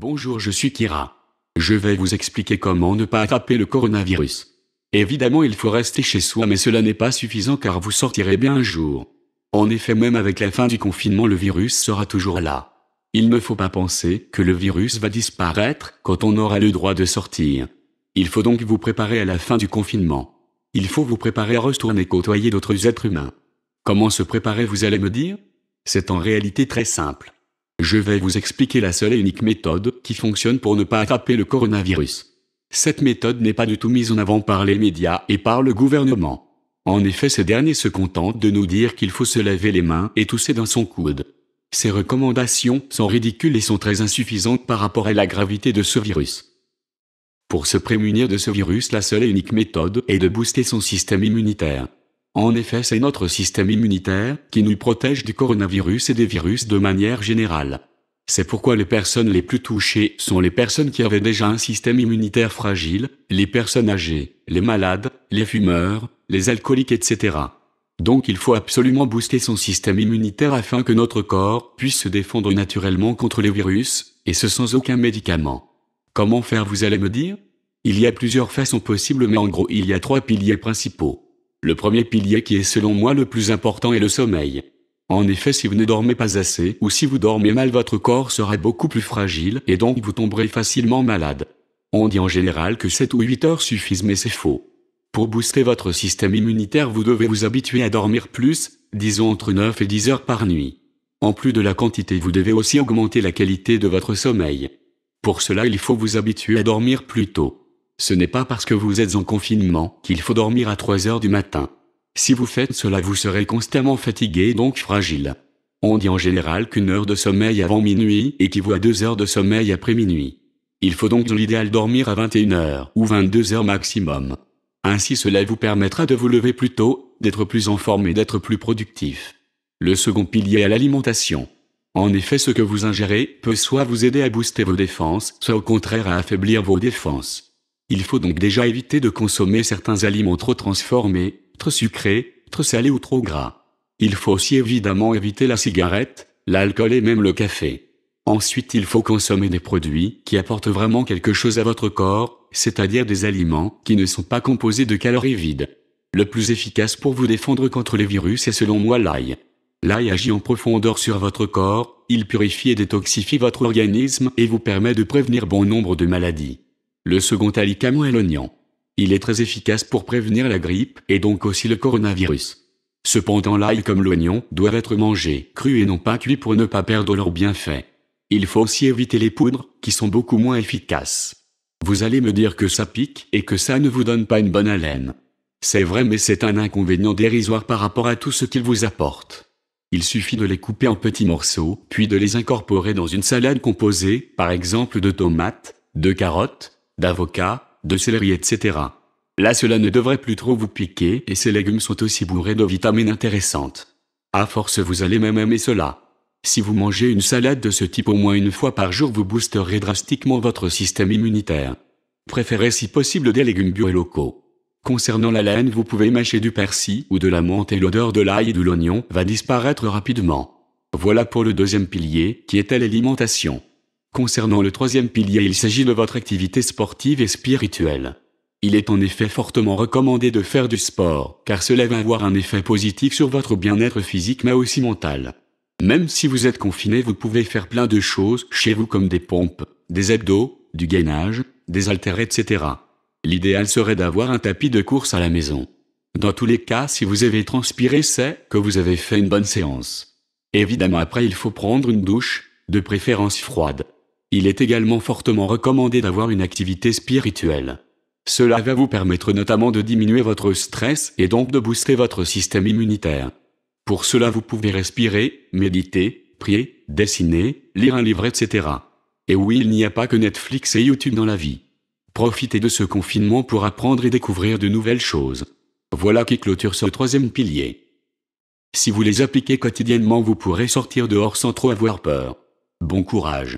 Bonjour, je suis Kira. Je vais vous expliquer comment ne pas attraper le coronavirus. Évidemment, il faut rester chez soi, mais cela n'est pas suffisant car vous sortirez bien un jour. En effet, même avec la fin du confinement, le virus sera toujours là. Il ne faut pas penser que le virus va disparaître quand on aura le droit de sortir. Il faut donc vous préparer à la fin du confinement. Il faut vous préparer à retourner côtoyer d'autres êtres humains. Comment se préparer, vous allez me dire? C'est en réalité très simple. Je vais vous expliquer la seule et unique méthode qui fonctionne pour ne pas attraper le coronavirus. Cette méthode n'est pas du tout mise en avant par les médias et par le gouvernement. En effet, ces derniers se contentent de nous dire qu'il faut se laver les mains et tousser dans son coude. Ces recommandations sont ridicules et sont très insuffisantes par rapport à la gravité de ce virus. Pour se prémunir de ce virus, la seule et unique méthode est de booster son système immunitaire. En effet, c'est notre système immunitaire qui nous protège du coronavirus et des virus de manière générale. C'est pourquoi les personnes les plus touchées sont les personnes qui avaient déjà un système immunitaire fragile, les personnes âgées, les malades, les fumeurs, les alcooliques, etc. Donc il faut absolument booster son système immunitaire afin que notre corps puisse se défendre naturellement contre les virus, et ce sans aucun médicament. Comment faire, vous allez me dire? Il y a plusieurs façons possibles, mais en gros il y a 3 piliers principaux. Le premier pilier, qui est selon moi le plus important, est le sommeil. En effet, si vous ne dormez pas assez ou si vous dormez mal, votre corps sera beaucoup plus fragile et donc vous tomberez facilement malade. On dit en général que 7 ou 8 heures suffisent, mais c'est faux. Pour booster votre système immunitaire, vous devez vous habituer à dormir plus, disons entre 9 et 10 heures par nuit. En plus de la quantité, vous devez aussi augmenter la qualité de votre sommeil. Pour cela, il faut vous habituer à dormir plus tôt. Ce n'est pas parce que vous êtes en confinement qu'il faut dormir à 3 heures du matin. Si vous faites cela, vous serez constamment fatigué et donc fragile. On dit en général qu'une heure de sommeil avant minuit équivaut à 2 heures de sommeil après minuit. Il faut donc dans l'idéal dormir à 21 heures ou 22 heures maximum. Ainsi, cela vous permettra de vous lever plus tôt, d'être plus en forme et d'être plus productif. Le second pilier est l'alimentation. En effet, ce que vous ingérez peut soit vous aider à booster vos défenses, soit au contraire à affaiblir vos défenses. Il faut donc déjà éviter de consommer certains aliments trop transformés, trop sucrés, trop salés ou trop gras. Il faut aussi évidemment éviter la cigarette, l'alcool et même le café. Ensuite, il faut consommer des produits qui apportent vraiment quelque chose à votre corps, c'est-à-dire des aliments qui ne sont pas composés de calories vides. Le plus efficace pour vous défendre contre les virus est selon moi l'ail. L'ail agit en profondeur sur votre corps, il purifie et détoxifie votre organisme et vous permet de prévenir bon nombre de maladies. Le second aliment est l'oignon. Il est très efficace pour prévenir la grippe et donc aussi le coronavirus. Cependant, l'ail comme l'oignon doivent être mangés crus et non pas cuits pour ne pas perdre leurs bienfaits. Il faut aussi éviter les poudres, qui sont beaucoup moins efficaces. Vous allez me dire que ça pique et que ça ne vous donne pas une bonne haleine. C'est vrai, mais c'est un inconvénient dérisoire par rapport à tout ce qu'ils vous apportent. Il suffit de les couper en petits morceaux, puis de les incorporer dans une salade composée, par exemple de tomates, de carottes, d'avocats, de céleri, etc. Là, cela ne devrait plus trop vous piquer et ces légumes sont aussi bourrés de vitamines intéressantes. À force, vous allez même aimer cela. Si vous mangez une salade de ce type au moins une fois par jour, vous boosterez drastiquement votre système immunitaire. Préférez si possible des légumes bio et locaux. Concernant la laine, vous pouvez mâcher du persil ou de la menthe et l'odeur de l'ail et de l'oignon va disparaître rapidement. Voilà pour le deuxième pilier, qui était l'alimentation. Concernant le troisième pilier, il s'agit de votre activité sportive et spirituelle. Il est en effet fortement recommandé de faire du sport, car cela va avoir un effet positif sur votre bien-être physique mais aussi mental. Même si vous êtes confiné, vous pouvez faire plein de choses chez vous comme des pompes, des abdos, du gainage, des haltères, etc. L'idéal serait d'avoir un tapis de course à la maison. Dans tous les cas, si vous avez transpiré, c'est que vous avez fait une bonne séance. Évidemment, après il faut prendre une douche, de préférence froide. Il est également fortement recommandé d'avoir une activité spirituelle. Cela va vous permettre notamment de diminuer votre stress et donc de booster votre système immunitaire. Pour cela, vous pouvez respirer, méditer, prier, dessiner, lire un livre, etc. Et oui, il n'y a pas que Netflix et YouTube dans la vie. Profitez de ce confinement pour apprendre et découvrir de nouvelles choses. Voilà qui clôture ce troisième pilier. Si vous les appliquez quotidiennement, vous pourrez sortir dehors sans trop avoir peur. Bon courage.